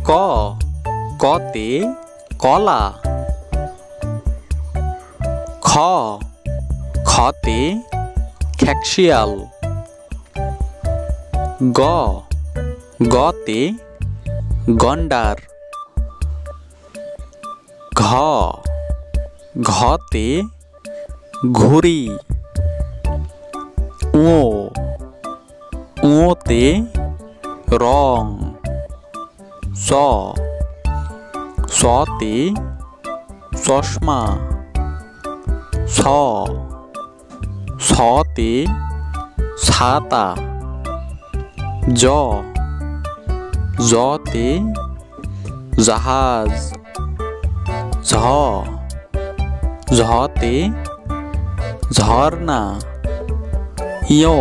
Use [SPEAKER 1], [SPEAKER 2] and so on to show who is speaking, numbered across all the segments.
[SPEAKER 1] ক কতে কলা। খ খতে খেকশিয়াল। গ গতে গন্ডার। ঘ ঘতে ঘুড়ি। ও ওতে রং। স সতে চশমা। ছ ছতে ছাতা। জ জতে জাহাজ। ঝ ঝতে ঝর্ণা। ইয়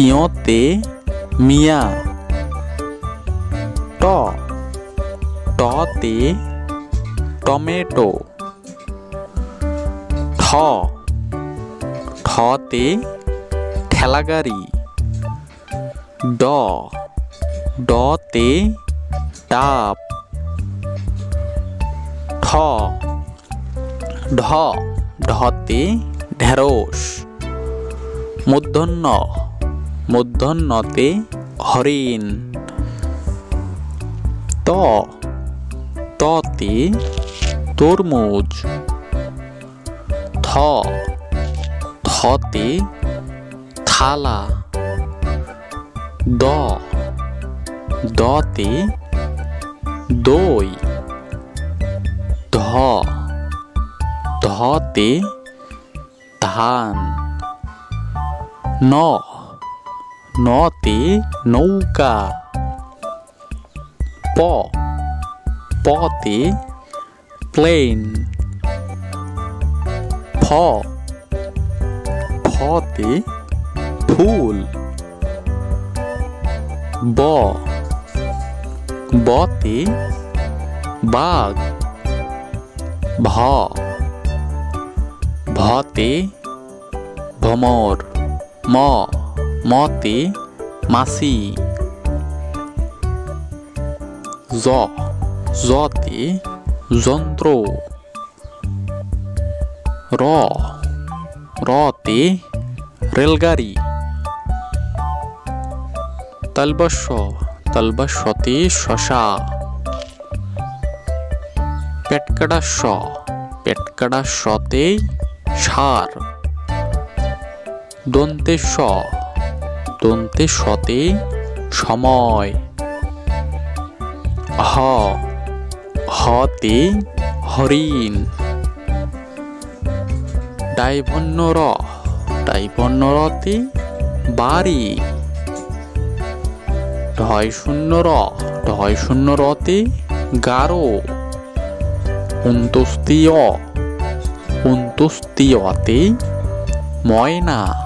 [SPEAKER 1] ইয়তে মিয়া। ট টতে টমেটো। ঠ ঠতে ঠেলাগাড়ি। ড ডতে ডাব। ঠ ঢ ঢতে ঢেঁড়স। মূর্ধন্য মূর্ধন্যতে হরিণ। ত ততে তরমুজ। থ থতে থালা। দ দতে দই। ধ ধতে ধান। ন নতে নৌকা। প পতে প্লেন। ফ ফতে ফুল। ব বতে বাঘ। ভ ভতে ভ্রমর। ম মতে মাছি। জ জতে যন্ত্র। র রতে রেলগাড়ি। তালবস্য তালবস্যতে শশা। পেটকাটাস্য পেটকাটাস্যতে ষাঁড়। দন্তেশ্ব দন্তেশ্বতে সময়। হ হতে হরিণ। ডাইভন্য র ডাইভন্য রতে বাড়ি। ঢয় শূন্য র ঢয় শূন্য রতে গারো। অন্ত্যেষ্টিয় অন্ত্যেষ্টিয়তে ময়না।